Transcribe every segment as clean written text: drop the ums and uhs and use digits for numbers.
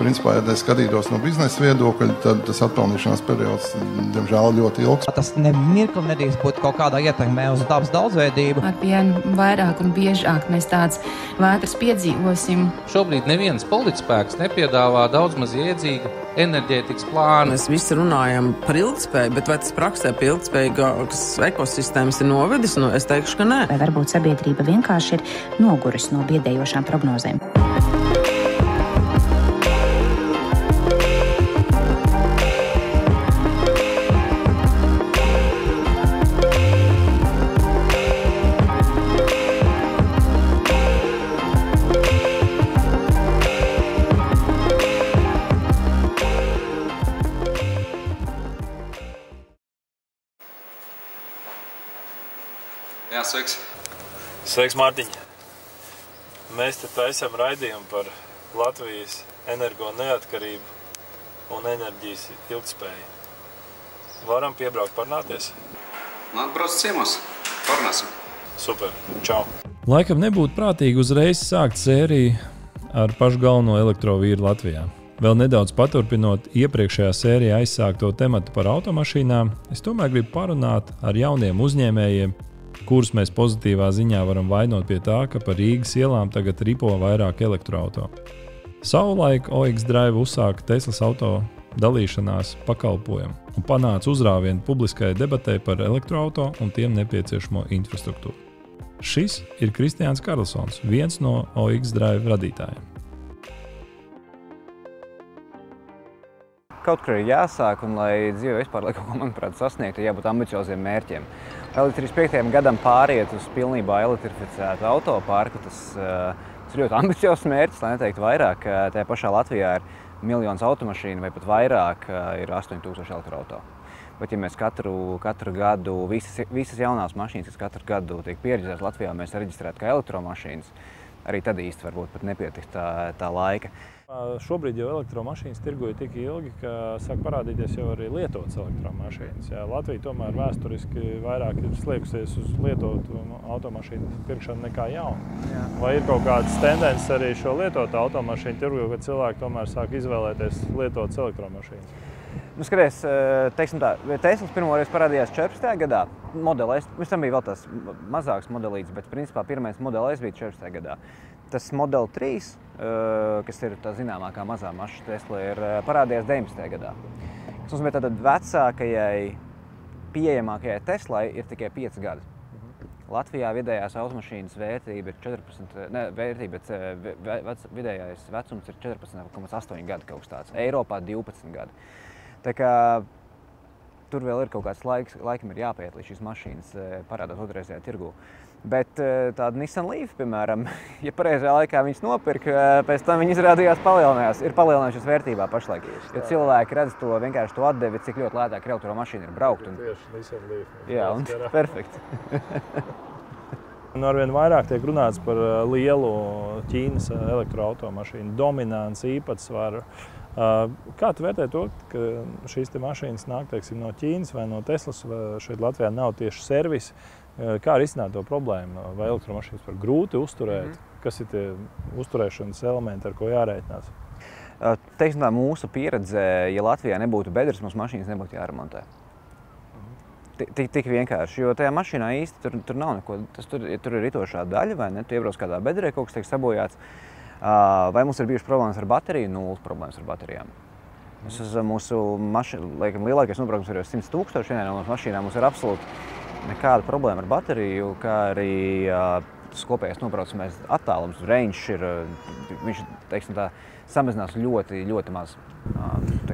principā, ja skatītos no biznesa viedokļa, tad tas atpelnīšanās periods, diemžēl, ļoti ilgs. Tas nemirkli nedrīkst būt kaut kādā ietekmē uz dabas daudzveidību. Arvien vairāk un biežāk mēs tādas vētras piedzīvosim. Šobrīd neviens politispēks nepiedāvā daudz maz iedzīgu enerģētikas plānu. Mēs visi runājam par ilgtspēju, bet vai tas praksē pie ilgtspējīgākas ekosistēmas ir novedis? Es teikšu, ka nē. Vai varbūt sabiedrība vienkārši ir nogurusi no biedējošām prognozēm? Jā, sveiks. Sveiks, Mārtiņ. Mēs te taisam raidījumu par Latvijas energo neatkarību un enerģijas ilgtspēju. Varam piebraukt parunāties? Atbrauc ciemos. Parunāsim. Super. Čau. Laikam nebūtu prātīgi uzreiz sākt sēriju ar pašu galveno elektrovīru Latvijā. Vēl nedaudz paturpinot iepriekšējā sērijā aizsākto tematu par automašīnām, es tomēr gribu parunāt ar jauniem uzņēmējiem, kurus mēs pozitīvā ziņā varam vainot pie tā, ka par Rīgas ielām tagad ripo vairāk elektroauto. Savulaik OX Drive uzsāka Teslas auto dalīšanās pakalpojumu un panāca uzrāvienu publiskai debatei par elektroauto un tiem nepieciešamo infrastruktūru. Šis ir Kristiāns Karlsons, viens no OX Drive radītājiem. Kaut kur ir jāsāk, un lai dzīve vispār, lai kaut ko, manuprāt, sasniegtu, jābūt ambicioziem mērķiem. Līdz 35. gadam pāriet uz pilnībā elektrificētu autoparku, tas ir ļoti ambiciozs mērķis, lai neteiktu vairāk. Tajā pašā Latvijā ir 1 miljons automašīnu vai pat vairāk, ir 8000 elektroauto. Bet ja mēs katru gadu, visas jaunās mašīnas, kas katru gadu tiek pieredzētas Latvijā, mēs reģistrētu kā elektromašīnas, arī tad īsti varbūt pat nepietikt tā laika. Šobrīd jau elektromašīnas tirgoja tik ilgi, ka sāk parādīties jau arī lietotas elektromašīnas. Jā, Latvija tomēr vēsturiski vairāk ir sliekusies uz lietotu automašīnu pirkšanu nekā jaunu. Jā. Vai ir kaut kādas tendences arī šo lietotu automašīnu tirgu, kad cilvēki tomēr sāk izvēlēties lietotas elektromašīnas? Skaties, teiksim tā, Teslas pirmoreiz parādījās 14. gadā. Model S, tam bija vēl tās mazāks modelīts, bet principā pirmais Model S bija 14. gadā. Tas Model 3, kas ir tā zināmākā mazā maša Tesla, ir parādījās 19. gadā. Tas nozīmē, tātad vecākajai, pieejamākajai Teslai ir tikai 5 gadi. Latvijā vidējās automašīnas vērtība ir vidējais vecums ir 14,8 gadi kaut kas tāds. Eiropā 12 gadi. Tā kā tur vēl ir kaut kāds laikam ir jāpaiet, lai šīs mašīnas parādās otrreizējā tirgū. Bet tāda Nissan Leaf, piemēram, ja pareizajā laikā viņas nopirka, pēc tam viņi izrādījās palielinājušies vērtībā pašlaik. Jo cilvēki redz to vienkārši to atdevi, cik ļoti lētāk elektromašīna ir braukt. Tieši Nissan Leaf. Jā, un perfekti. Arvien vairāk tiek runāts par lielu Ķīnas elektroautomašīnu dominants īpatsvaru. Kā tu vērtē to, ka šīs te mašīnas nāk, teiksim, no Ķīnas vai no Teslas, vai šeit Latvijā nav tieši servisi? Kā risināt to problēmu? Vai elektromašīnas var grūti uzturēt? Kas ir tie uzturēšanas elementi, ar ko jārēķinās? Teiksim tā, mūsu pieredze, ja Latvijā nebūtu bedres, mums mašīnas nebūtu jāremontē. Tik vienkārši, jo tajā mašīnā īsti tur nav neko. Tur ir ritošā daļa, vai ne? Tu iebrauc kādā bedrē, kaut kas tiek sabojāts. Vai mums ir bijušas problēmas ar bateriju? Nulles problēmas ar baterijām. Mūsu laikam, lielākais nobraukums ir jau 100 000. Vienā no mašīnām mums ir absolūti nekāda problēma ar bateriju, kā arī tas kopējais nobraucamais attālums, range ir, viņš, teiksim tā, samazinās ļoti, ļoti maz.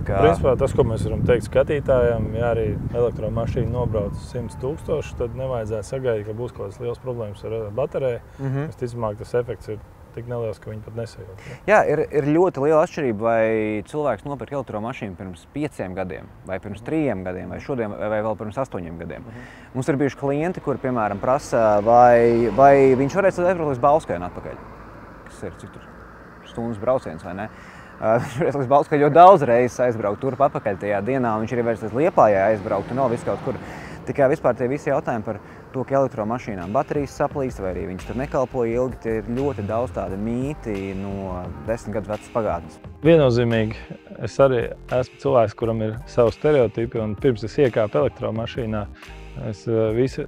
Principā tas, ko mēs varam teikt skatītājiem, ja arī elektromašīna nobrauc 100 000, tad nevajadzētu sagaidīt, ka būs kaut kādas liels problēmas ar bateriju. Visticamāk, tas efekts ir tik neliels, ka viņi pat nesajūt. Jā, ir ļoti liela atšķirība, vai cilvēks nopirka elektromašīnu pirms 5 gadiem, vai pirms 3 gadiem, vai šodien, vai vēl pirms 8 gadiem. Mums ir bijuši klienti, kuri, piemēram, prasa, vai viņš varētu aizbraukt līdz Bauskai un atpakaļ. Kas ir, cik tur stundas brauciens, vai ne? Viņš varētu līdz Bauskai ļoti daudz reizes aizbraukt turp atpakaļ tajā dienā, un viņš ir vairs līdz Liepājai aizbraukt un vēl visu kaut kur. Tikai vispār tie visi jautājumi par to, ka elektromašīnām baterijas saplīst vai arī viņas tur nekalpo ilgi, tie ir ļoti daudz tādi mīti no 10 gadus vecas pagātnes. Viennozīmīgi, es arī esmu cilvēks, kuram ir savu stereotipi, un pirms es iekāpu elektromašīnā, es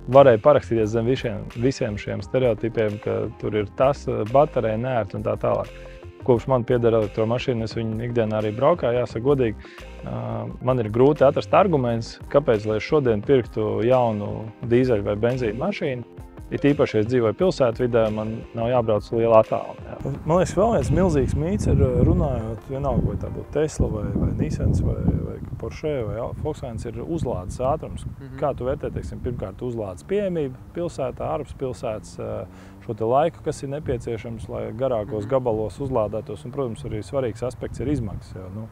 varēju parakstīties zem visiem šiem stereotipiem, ka tur ir tas, baterija neērta un tā tālāk. Kopš man pieder elektromašīna, es viņu ikdienā arī braukā, jāsaka godīgi. Man ir grūti atrast arguments, kāpēc, lai šodien pirktu jaunu dīzeļu vai benzīnu mašīnu. It īpaši, ja es dzīvoju pilsētvidē, man nav jābrauc lielu attālumu. Man liekas, vēl viens milzīgs mīts ir runājot, vienalga, vai tā būtu Tesla vai Nissans vai Porsche vai Volkswagen, ir uzlādes ātrums. Kā tu vērtē, teiksim, pirmkārt uzlādes pieejamību pilsētā, ārpus pilsētas, šo te laiku, kas ir nepieciešams, lai garākos gabalos uzlādētos, un, protams, arī svarīgs aspekts ir izmaksas. Jo,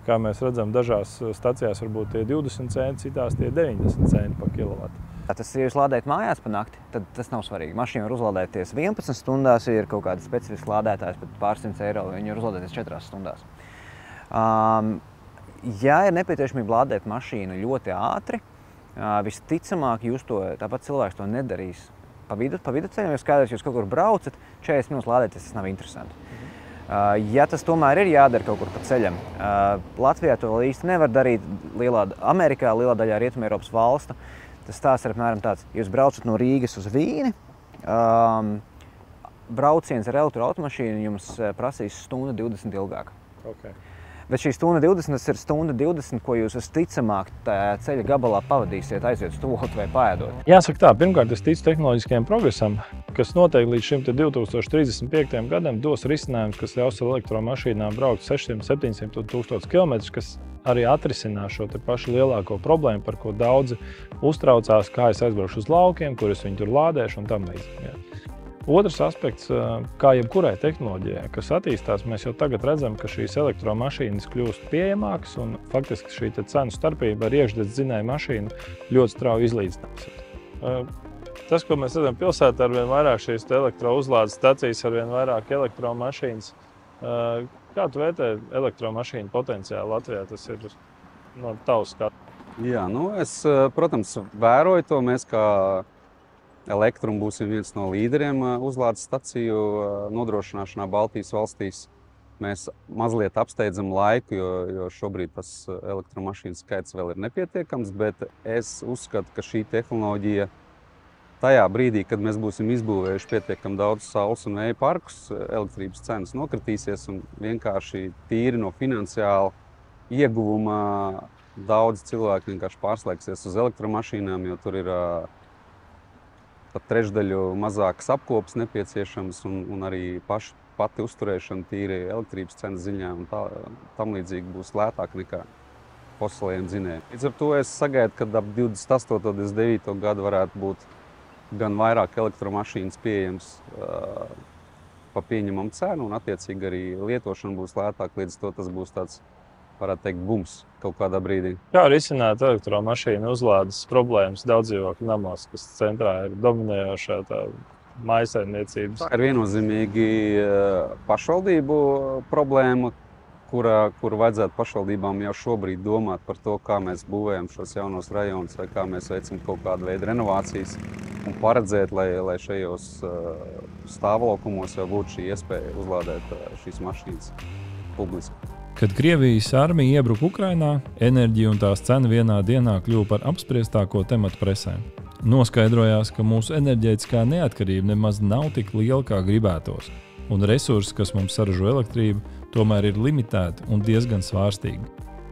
kā mēs redzam, dažās stacijās varbūt tie 20 centi, citās tie 90 centi par kilovatu. Tas, ja jūs lādējat mājās pa nakti, tad tas nav svarīgi. Mašīna var uzlādēties 11 stundās, ja ir kaut kāda specifiska lādētājs pat pāris cents eiro, viņi var uzlādēties 4 stundās. Ja ir nepieciešamība lādēt mašīnu ļoti ātri, visticamāk jūs to, tāpat cilvēks to nedarīs pa vidu ceļam, jo skaidrs, jūs kaut kur braucat, 40 minūtes lādēties, tas nav interesanti. Ja tas tomēr ir jādara kaut kur pa ceļam, Latvijā to vēl īsti nevar darīt, Amerikā, lielā daļā Rietumē Eiropas valstu, tas stāsts ir apmēram tāds, ja jūs braucat no Rīgas uz Vīni, brauciens ar elektroautomašīnu jums prasīs 1:20 ilgāk. Okay. Bet šī 1:20 tas ir 1:20, ko jūs visticamāk ceļa gabalā pavadīsiet, aiziet uz tualeti vai paēdot. Jāsaka tā, pirmkārt, es ticu tehnoloģiskajam progresam, kas noteikti līdz šim 2035. gadam dos risinājums, kas ļaus ar elektromašīnām braukt 600-700 1000 km, kas arī atrisinās šo te pašu lielāko problēmu, par ko daudzi uztraucās, kā es aizbraukšu uz laukiem, kur es viņu tur lādēšu un tam līdzīgi. Otrs aspekts, kā jebkurai tehnoloģijai, kas attīstās, mēs jau tagad redzam, ka šīs elektromašīnas kļūst pieejamākas un faktiski šī cenu starpība ar iekšdedz dzinēju mašīnu ļoti strauji izlīdzinās. Tas, ko mēs redzam pilsētā, arvien vairāk šīs elektrouzlādes stacijas, arvien vairāk elektromašīnas. Kā tu vērtē elektromašīnu potenciālu Latvijā? Tas ir no tavas skatu. Jā, es, protams, vēroju to. Mēs kā Elektrum būsim viens no līderiem uzlādes staciju nodrošināšanā Baltijas valstīs. Mēs mazliet apsteidzam laiku, jo šobrīd tas elektromašīnu skaits vēl ir nepietiekams, bet es uzskatu, ka šī tehnoloģija tajā brīdī, kad mēs būsim izbūvējuši pietiekami daudz saules un vēja parkus, elektrības cenas nokritīsies un vienkārši tīri no finansiāla ieguvuma daudz cilvēku vienkārši pārslēgsies uz elektromašīnām, jo tur ir pat trešdaļu mazākas apkopes nepieciešams un arī pati uzturēšana tīri elektrības cenas ziņā un tam līdzīgi būs lētāk nekā fosiliem dzinējiem. Līdz ar to es sagaidu, ka ap 28. un 29. gadu varētu būt gan vairāk elektromašīnas pieejams pa pieņemamu cenu un attiecīgi arī lietošana būs lētāk, līdz to tas būs tāds, varētu teikt, bums kaut kādā brīdī. Kā risināt elektromašīnu uzlādes problēmas daudzdzīvokļu namos, kas centrā ir dominējošā tā mājsaimniecības? Tā ir viennozīmīgi pašvaldību problēma, kura vajadzētu pašvaldībām jau šobrīd domāt par to, kā mēs būvējam šos jaunos rajonus vai kā mēs veicam kaut kādu veidu renovācijas un paredzēt, lai šajos stāvlaukumos jau būtu šī iespēja uzlādēt šīs mašīnas publiski. Kad Krievijas armija iebruka Ukrainā, enerģija un tās cena vienā dienā kļuva par apspriestāko tematu presē. Noskaidrojās, ka mūsu enerģētiskā neatkarība nemaz nav tik liela, kā gribētos, un resursi, kas mums saražo elektrību, tomēr ir limitēti un diezgan svārstīgi.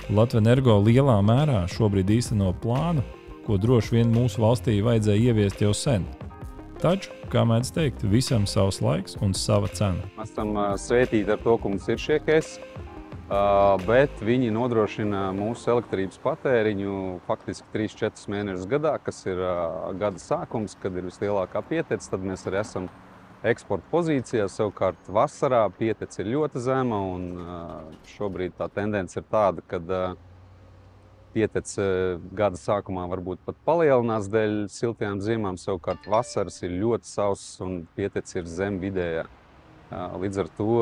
Latvenergo lielā mērā šobrīd īsteno plānu, ko droši vien mūsu valstī vajadzēja ieviest jau sen. Taču, kā mēdz teikt, visam savs laiks un sava cena. Mēs esam svētīti ar to, ka mums ir šie kesi, bet viņi nodrošina mūsu elektrības patēriņu faktiski 3-4 mēnešus gadā, kas ir gada sākums, kad ir vislielākā pietece, tad mēs arī esam eksporta pozīcijā. Savukārt vasarā pietece ir ļoti zema un šobrīd tā tendence ir tāda, ka pietece gada sākumā varbūt pat palielinās dēļ siltajām ziemām, savukārt vasaras ir ļoti sausas un pietece ir zem vidējā. Līdz ar to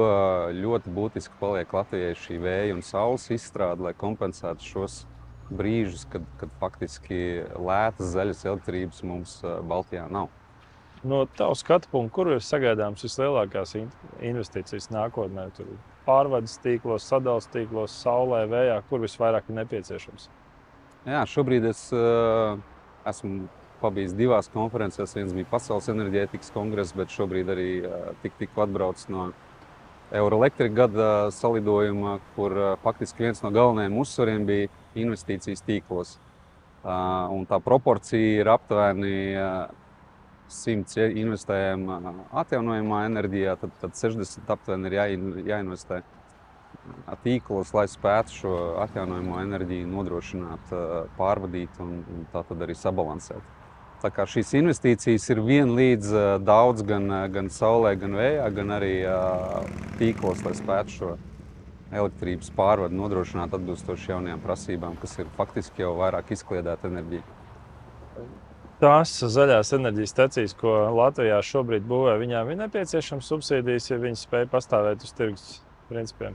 ļoti būtiski paliek Latvijai šī vēja un saules izstrāde, lai kompensētu šos brīžus, kad faktiski lētas zaļas elektrības mums Baltijā nav. No tavu skatu punktu, kur ir sagaidāms vislielākās investīcijas nākotnē? Tur pārvades tīklos, sadales tīklos, saulē, vējā, kur visvairāk ir nepieciešams? Jā, šobrīd es esmu pabijis 2 konferencēs. Viens bija Pasaules enerģētikas kongress, bet šobrīd arī tikko atbraucis no Euroelektrika gada salidojuma, kur faktiski viens no galvenajiem uzsvariem bija investīcijas tīklos. Un tā proporcija ir aptuveni 100 investējam atjaunojamā enerģijā, tad 60 aptuveni ir jāinvestē tīklos, lai spētu šo atjaunojamo enerģiju nodrošināt, pārvadīt un tā tad arī sabalansēt. Tā kā šīs investīcijas ir vienlīdz daudz gan saulē, gan vējā, gan arī tīklos, lai spētu šo elektrības pārvadu nodrošināt atbilstoši jaunajām prasībām, kas ir faktiski jau vairāk izkliedēta enerģija. Tās zaļās enerģijas stacijas, ko Latvijā šobrīd būvē, viņām ir nepieciešams subsīdijas, ja viņi spēj pastāvēt uz tirgus principiem?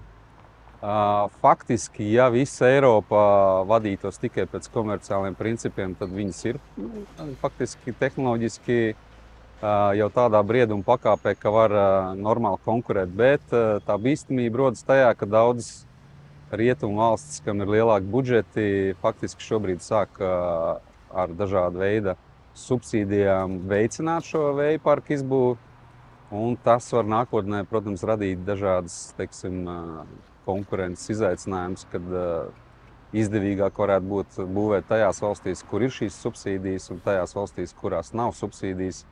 Faktiski, ja visa Eiropa vadītos tikai pēc komerciāliem principiem, tad viņas ir faktiski tehnoloģiski jau tādā brieduma pakāpē, ka var normāli konkurēt. Bet tā bīstamība rodas tajā, ka daudzas rietumu valstis, kam ir lielāki budžeti, faktiski šobrīd sāk ar dažādu veidu subsīdijām veicināt šo vēja parku izbūvi. Un tas var nākotnē, protams, radīt dažādas, teiksim, konkurences izaicinājumus, kad izdevīgāk varētu būt būvēt tajās valstīs, kur ir šīs subsīdijas, un tajās valstīs, kurās nav subsīdijas.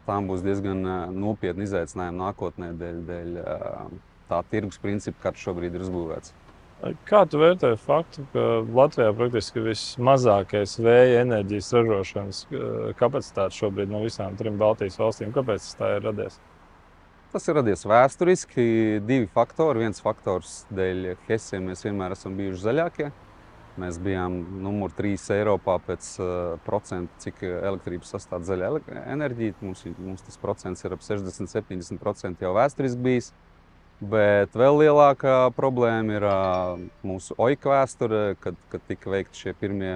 Tām būs diezgan nopietni izaicinājumi nākotnē dēļ tā tirgus principa, kāds šobrīd ir uzbūvēts. Kā tu vērtē faktu, ka Latvijā praktiski vismazākais vēja enerģijas ražošanas kapacitāte šobrīd no visām 3 Baltijas valstīm? Kāpēc tas tā ir radies? Tas ir radies vēsturiski. 2 faktori. Viens faktors dēļ Hesiem mēs vienmēr esam bijuši zaļākie. Mēs bijām numur 3 Eiropā pēc procentu, cik elektrības sastāv zaļa enerģija. Mums tas procents ir ap 60–70% jau vēsturiski bijis. Bet vēl lielākā problēma ir mūsu OIK vēsture, kad tika veikti šie pirmie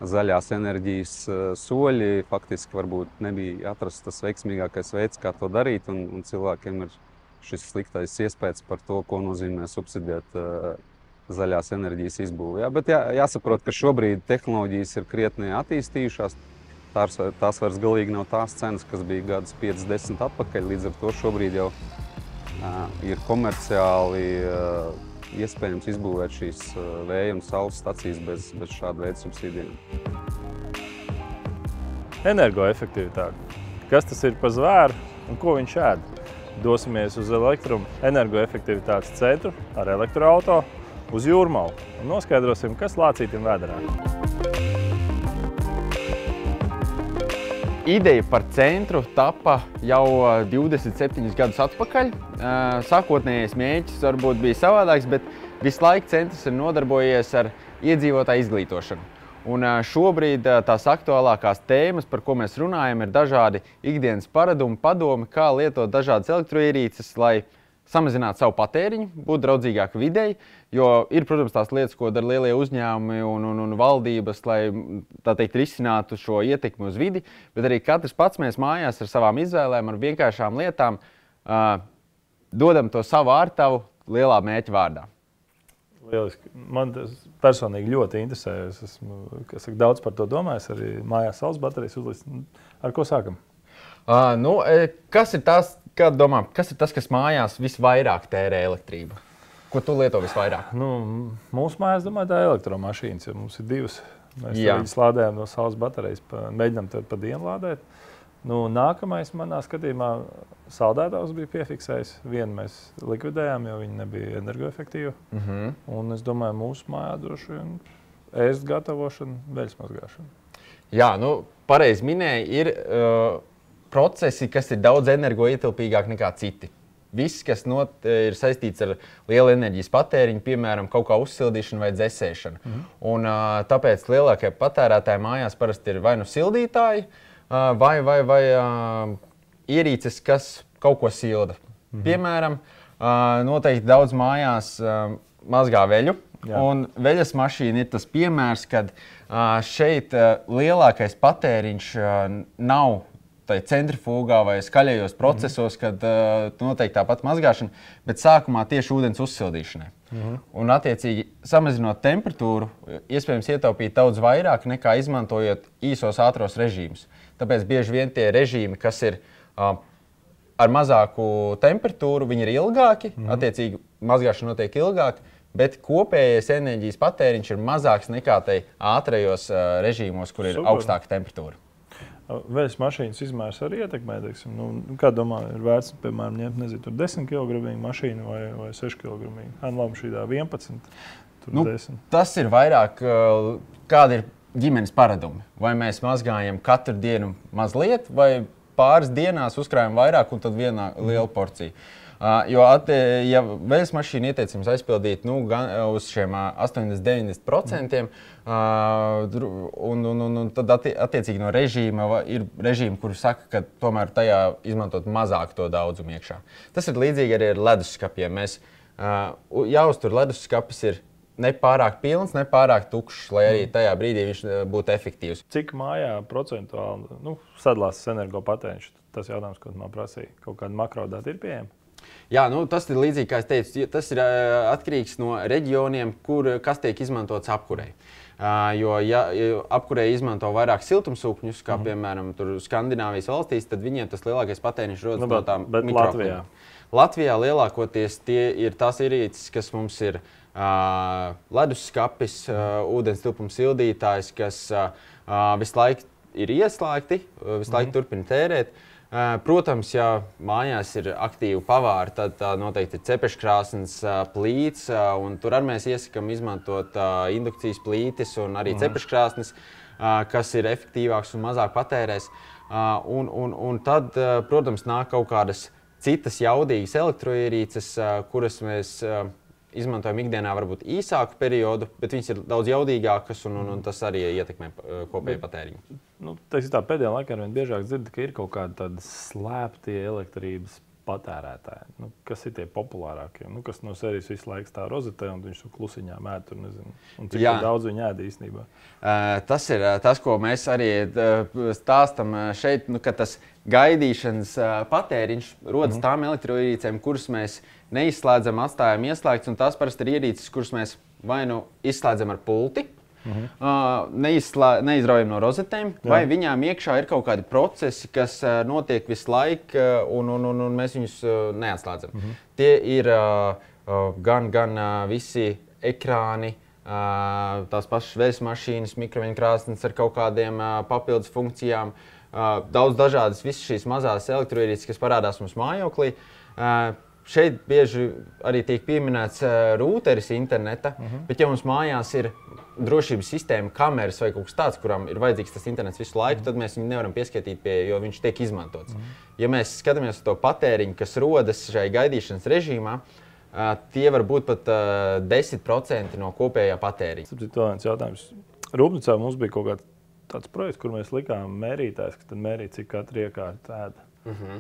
zaļās enerģijas soļi. Faktiski varbūt nebija atrasts tas veiksmīgākais veids, kā to darīt, un cilvēkiem ir šis sliktais iespējas par to, ko nozīmē subsidēt zaļās enerģijas izbūvi. Bet jāsaprot, ka šobrīd tehnoloģijas ir krietni attīstījušās. Tās vairs galīgi nav tās cenas, kas bija gadus 5–10 atpakaļ. Līdz ar to šobrīd jau ir komerciāli iespējams izbūvēt šīs vēja un saules stacijas bez šāda veida subsīdijām. Energoefektivitāte. Kas tas ir pa zvēru un ko viņš ēd? Dosimies uz Elektrumu energoefektivitātes centru ar elektroauto uz Jūrmalu un noskaidrosim, kas lācītim vēderā. Ideja par centru tapa jau 27 gadus atpakaļ. Sākotnējais mērķis varbūt bija savādāks, bet visu laiku centrs ir nodarbojies ar iedzīvotāju izglītošanu. Un šobrīd tās aktuālākās tēmas, par ko mēs runājam, ir dažādi ikdienas paradumi, padomi, kā lietot dažādas elektroierīces, lai samazināt savu patēriņu, būt draudzīgāk videi, jo ir, protams, tās lietas, ko dara lielie uzņēmumi un valdības, lai, tā teikt, risinātu šo ietekmi uz vidi, bet arī katrs pats mēs mājās ar savām izvēlēm, ar vienkāršām lietām, dodam to savu ārtavu lielā mērķa vārdā. Lieliski. Man tas personīgi ļoti interesē. Es esmu daudz par to domājis, arī mājās saules baterijas uzlist. Ar ko sākam? Kas ir tas, kā domā, kas ir tas, kas mājās visvairāk tērē elektrību? Ko tu lieto visvairāk? Mūsu mājās, domāju, tā ir elektromašīnas, jo mums ir 2. Mēs viņus lādējam no saules baterijas, mēģinām pa dienu lādēt. Nākamais manā skatījumā saldētājs bija piefiksējis. Vienu mēs likvidējām, jo viņi nebija energoefektīvi. Un es domāju, mūsu mājā droši vien ēst gatavošana, veļas mazgāšana. Jā, pareizi minēji, ir procesi, kas ir daudz energoietilpīgāk nekā citi. Viss, kas ir saistīts ar lielu enerģijas patēriņu, piemēram, kaut kā uzsildīšanu vai dzesēšanu. Un tāpēc lielākie patērētāji mājās parasti ir vai nu sildītāji, vai ierīces, kas kaut ko silda. Piemēram, noteikti daudz mājās mazgā veļu, Un veļas mašīna ir tas piemērs, kad šeit lielākais patēriņš nav tai centrifūgā vai skaļajos procesos, kad noteikti tāpat mazgāšana, bet sākumā tieši ūdens uzsildīšanai. Un attiecīgi, samazinot temperatūru, iespējams ietaupīt daudz vairāk nekā izmantojot īsos ātros režīmus. Tāpēc bieži vien tie režīmi, kas ir ar mazāku temperatūru, viņi ir ilgāki, attiecīgi mazgāšana notiek ilgāk, bet kopējais enerģijas patēriņš ir mazāks nekā tai ātrajos režīmos, kur ir augstāka temperatūra. Veļas mašīnas izmērs arī ietekmē, teiksim, kā domā, ir vērts, piemēram, ņemt, nezinu, tur 10 kg mašīnu vai 6 kg. Labi, šī 11, tur 10. Tas ir vairāk, kāda ir ģimenes paradumi. Vai mēs mazgājam katru dienu mazliet, vai pāris dienās uzkrājam vairāk un tad vienā liela porcija. Jo, ja veļas mašīna ieteicams aizpildīt gan uz šiem 80–90%, un tad attiecīgi no režīma ir režīmi, kuri saka, ka tomēr tajā izmantot mazāk to daudzumu iekšā. Tas ir līdzīgi arī ar leduskapiem. Jāuztur leduskapis ir nepārāk pilns, nepārāk tukšs, lai arī tajā brīdī viņš būtu efektīvs. Cik mājā procentuāli sadalās patēriņš? Tas jautājums, ko man prasīja. Kaut kāda makrodata ir pieejama? Jā, tas ir līdzīgi, kā es teicu, tas ir atkarīgs no reģioniem, kas tiek izmantots apkurei. Jo, ja apkurei izmanto vairāk siltumsūkņus, kā piemēram Skandināvijas valstīs, tad viņiem tas lielākais patēriņš rodas no tām mikroklimām. Latvijā lielākoties tie ir tās ierīces, kas mums ir leduskapis, ūdens tilpuma sildītājs, kas visu laiku ir ieslēgti, visu laiku turpina tērēt. Protams, ja mājās ir aktīvi pavāri, tad noteikti ir cepeškrāsnes, plīts, un tur arī mēs iesakām izmantot indukcijas plītis un arī cepeškrāsnes, kas ir efektīvāks un mazāk patērēs. Un tad, protams, nāk kaut kādas citas jaudīgas elektroierīces, kuras mēs izmantojam ikdienā varbūt īsāku periodu, bet viņas ir daudz jaudīgākas un tas arī ietekmē kopēju patēriņu. Pēdējā laikā arvien biežāk dzird, ka ir kaut kādi tādi slēptie elektrības patērētāji. Kas ir tie populārākie? Kas no sērijas visu laiku stāv rozetē un viņš klusiņā mēt tur, nezinu. Un cik daudz viņi ēd īstenībā? Tas ir tas, ko mēs arī stāstam šeit, ka tas gaidīšanas patēriņš rodas tām elektroierīcēm, kuras mēs neizslēdzam, atstājam ieslēgts, un tās parasti ir ierīces, kuras mēs vai izslēdzam ar pulti, neizraujam no rozetēm, vai viņām iekšā ir kaut kādi procesi, kas notiek visu laiku, un mēs viņus neatslēdzam. Tie ir gan visi ekrāni, tās pašas veļas mašīnas, mikroviņu krāsnes ar kaut kādiem papildus funkcijām, daudz dažādas visas šīs mazās elektroierīces, kas parādās mums mājoklī. Šeit bieži arī tiek pieminēts rūteris interneta, bet ja mums mājās ir drošības sistēma, kameras vai kaut kas tāds, kuram ir vajadzīgs tas internets visu laiku, tad mēs viņu nevaram pieskaitīt pie, jo viņš tiek izmantots. Ja mēs skatāmies uz to patēriņu, kas rodas šai gaidīšanas režīmā, tie var būt pat 10% no kopējā patēriņa. Vēl viens jautājums. Rūpnīcā mums bija kaut kāds tāds projekts, kur mēs likām mērītājs, kas tad mērīja, cik katra iekārta ēda.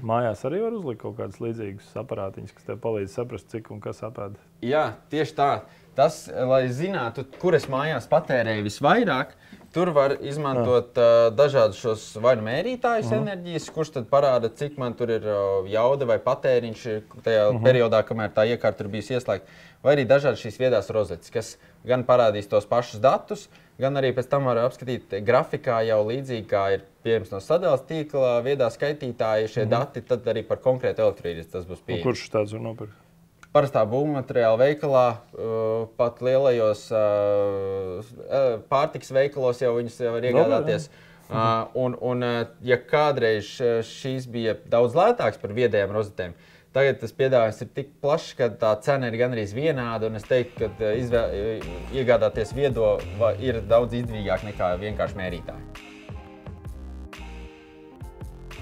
Mājās arī var uzlikt kaut kādas līdzīgas aparātiņas, kas tev palīdz saprast, cik un kas apēd? Jā, tieši tā. Tas, lai zinātu, kur es mājās patērēju visvairāk, tur var izmantot dažādus šos vai mērītājus enerģijas, kurš tad parāda, cik man tur ir jauda vai patēriņš tajā periodā, kamēr tā iekārta ir bijusi ieslēgta. Vai arī dažādas šīs viedās rozetes, kas gan parādīs tos pašus datus, gan arī pēc tam var apskatīt grafikā jau līdzīgi, kā ir pieejams no sadales tīkla viedā skaitītāji šie dati, tad arī par konkrētu elektroierīci tas būs pieejams. Kurš tāds var nopirkt? Parastā būvmateriāla veikalā, pat lielajos pārtikas veikalos jau viņus var iegādāties. Un ja kādreiz šīs bija daudz lētāks par viedajām rozetēm, tagad tas piedāvājums ir tik plašs, ka tā cena ir gandrīz vienāda, un es teiktu, ka iegādāties viedo ir daudz izdevīgāk nekā vienkārši mērītāji.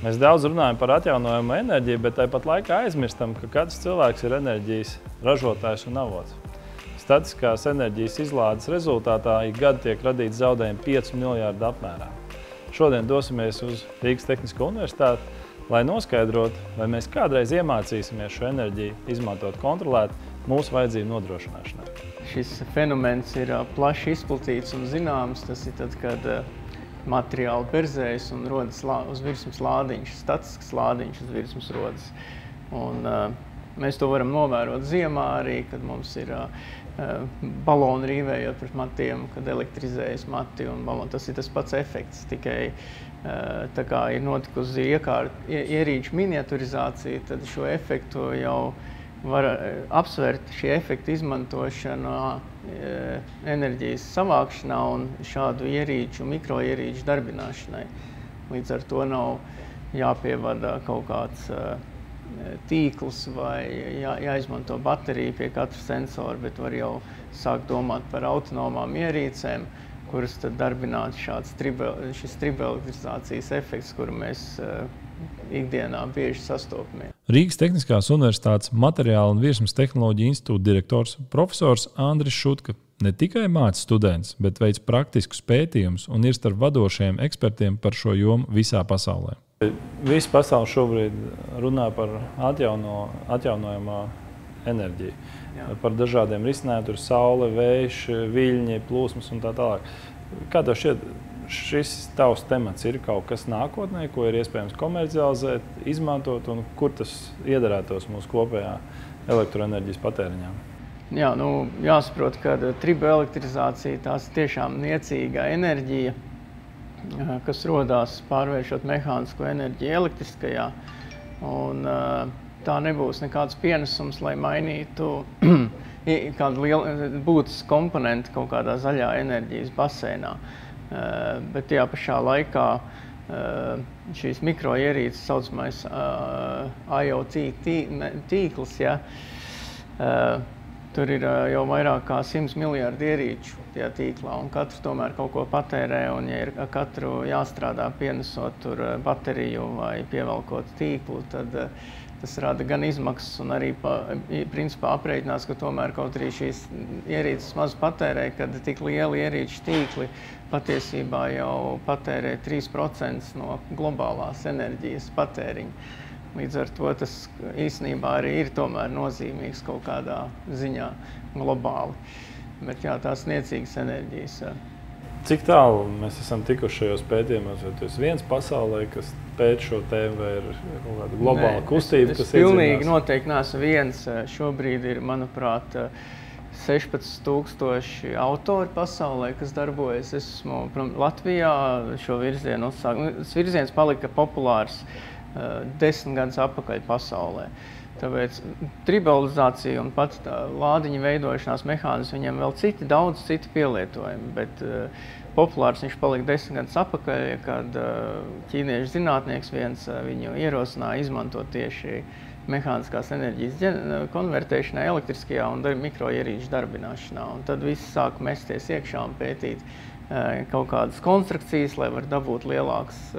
Mēs daudz runājam par atjaunojumu enerģiju, bet tāpat laikā aizmirstam, ka katrs cilvēks ir enerģijas ražotājs un avots. Statiskās enerģijas izlādes rezultātā ik gadu tiek radīts zaudējumi 5 miljārdu apmērā. Šodien dosimies uz Rīgas Tehnisko universitāti, lai noskaidrotu, vai mēs kādreiz iemācīsimies šo enerģiju izmantot kontrolēti, mūsu vajadzību nodrošināšanai. Šis fenomens ir plaši izplatīts un zināms. Tas ir tad, kad materiāli berzējas un rodas uz virsmas lādiņš, statisks lādiņš uz virsmas rodas. Un mēs to varam novērot ziemā arī, kad mums ir baloni rīvējot pret matiem, kad elektrizējas mati un baloni. Tas ir tas pats efekts, tikai tā kā ir notikusi ierīču miniaturizācija, tad šo efektu jau var apsvērt šī efekta izmantošana enerģijas savākšanā un šādu ierīču, mikroierīču darbināšanai. Līdz ar to nav jāpievada kaut kāds tīkls vai jāizmanto baterija pie katra sensora, bet var jau sākt domāt par autonomām ierīcēm, kuras tad darbinātu šis triboelektrizācijas efekts, kuru mēs ikdienā bieži sastopamies. Rīgas Tehniskās Universitātes Materiāla un virsmas tehnoloģiju institūta direktors profesors Andris Šutka ne tikai māca students, bet veic praktiskus pētījumus un ir starp vadošajiem ekspertiem par šo jomu visā pasaulē. Visa pasaule šobrīd runā par atjaunojamo enerģiju. Jā. Par dažādiem risinājumiem, tur saule, vējš, viļņi, plūsmas un tā tālāk. Kā tev šķiet, šis tavs temats ir kaut kas nākotnē, ko ir iespējams komercializēt, izmantot un kur tas iedarētos mūsu kopējā elektroenerģijas patēriņā? Jā, jāsaprot, ka triboelektrizācija tās tiešām niecīga enerģija, kas rodās pārvēršot mehānisko enerģiju elektriskajā. Un tā nebūs nekāds pienesums, lai mainītu kādu būtisku komponentu kaut kādā zaļā enerģijas basēnā. Bet tajā pašā laikā šīs mikroierīces saucamais IoT tīkls, ja, tur ir jau vairāk kā 100 miljardi ierīču tajā tīklā, un katrs tomēr kaut ko patērē, un ja ir katru jāstrādā pienesot tur bateriju vai pievelkot tīklu, tad tas rada gan izmaksas, un arī principā aprēķinās, ka tomēr kaut arī šīs ierīces maz patērē, kad tik lieli ierīču tīkli patiesībā jau patērē 3% no globālās enerģijas patēriņa. Līdz ar to tas īstenībā arī ir tomēr nozīmīgs kaut kādā ziņā globāli. Bet jā, tās niecīgas enerģijas. Cik tālu mēs esam tikuši šajos pētījumos? Vai tu esi viens pasaulē, kas pēt šo tēmu, vai ir kaut kāda globāla kustība, kas iedzinās? Pilnīgi noteikti neesmu viens. Šobrīd ir, manuprāt, 16,000 autori pasaulē, kas darbojas. Es esmu Latvijā šo virzienu uzsāku. Tas virziens palika populārs 10 gadus atpakaļ pasaulē. Tāpēc triboelektrizācija un pat lādiņa veidošanās mehānismi, viņiem vēl daudz citi pielietojumi, bet populārs viņš palika 10 gadus atpakaļ, kad ķīniešu zinātnieks viens viņu ierosināja izmantot tieši mehāniskās enerģijas konvertēšanai elektriskajā un mikroierīču darbināšanā. Un tad visi sāk mesties iekšā un pētīt kaut kādas konstrukcijas, lai var dabūt lielāks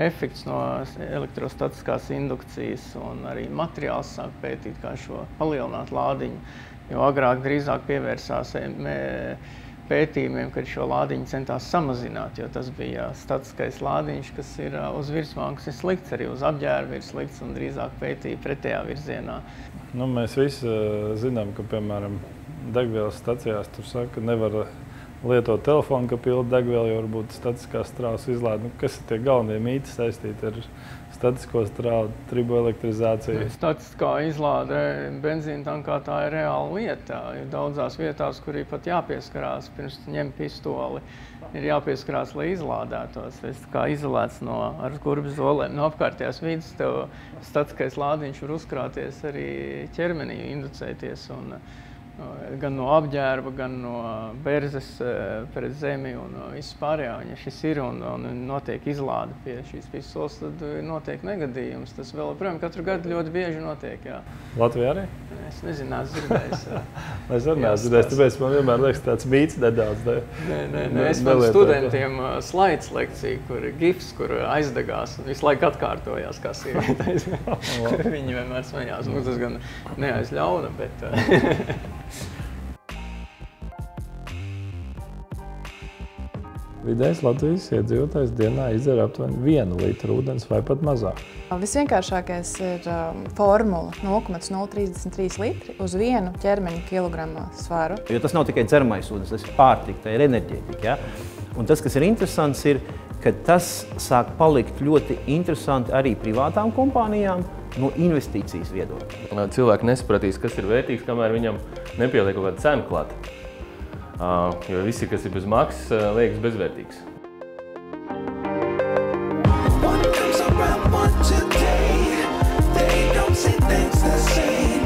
efekts no elektrostatiskās indukcijas, un arī materiāls sāk pētīt, kā šo palielināt lādiņu, jo agrāk drīzāk pievērsās pētījumiem, kad šo lādiņu centās samazināt, jo tas bija statiskais lādiņš, kas ir uz virsmām, kas ir slikts, arī uz apģērba ir slikts, un drīzāk pētīja pretējā virzienā. Mēs visi zinām, ka, piemēram, degvielas stacijās tur saka, ka nevar lietot telefonu, ka pilda degvielu, jo varbūt statiskās strāvas izlāde. Kas ir tie galvenie mīti saistīti ar statisko strāvu, triboelektrizāciju? Statiskā izlāde benzīna tankā tā ir reāla lieta. Ir daudzās vietās, kur ir pat jāpieskarās, pirms ņem pistoli, ir jāpieskarās, lai izlādētos. Tas kā izolēts ar kurbas zolēm no apkārtējās vidas, tev statiskais lādiņš var uzkrāties arī ķermenī, inducēties. Gan no apģērba, gan no berzes pret zemi un viss pārējā. Ja šis ir un notiek izlāde pie šīs pistoles, tad notiek negadījums. Tas vēl, protams, katru gadu ļoti bieži notiek. Jā. Latvijā arī? Es nezinu, neesmu dzirdējis. Es arī neesmu dzirdējis, tāpēc man vienmēr liekas tāds mīts nedaudz. Nē, es man studentiem slaids lekciju, kur ir gifs, kur aizdegās un visu laiku atkārtojās, kā sievietēs. Viņi vienmēr smējās. Tas gan neaizļauna, bet... Vidējais Latvijas iedzīvotājs dienā izdzer aptuveni 1 litru ūdens vai pat mazāk. Visvienkāršākais ir formula 0,033 litri uz 1 ķermeņa kilogramu svaru. Jo tas nav tikai dzeramais ūdens, tas ir pārtika, tā ir enerģētika. Ja? Un tas, kas ir interesants, ir, ka tas sāk palikt ļoti interesanti arī privātām kompānijām no investīcijas viedokļa. Cilvēki nesapratīs, kas ir vērtīgs, kamēr viņam nepieliek kaut kāda cena klāta. Jo visi, kas ir bez maksas, liekas bezvērtīgs. Today, they don't see things the same.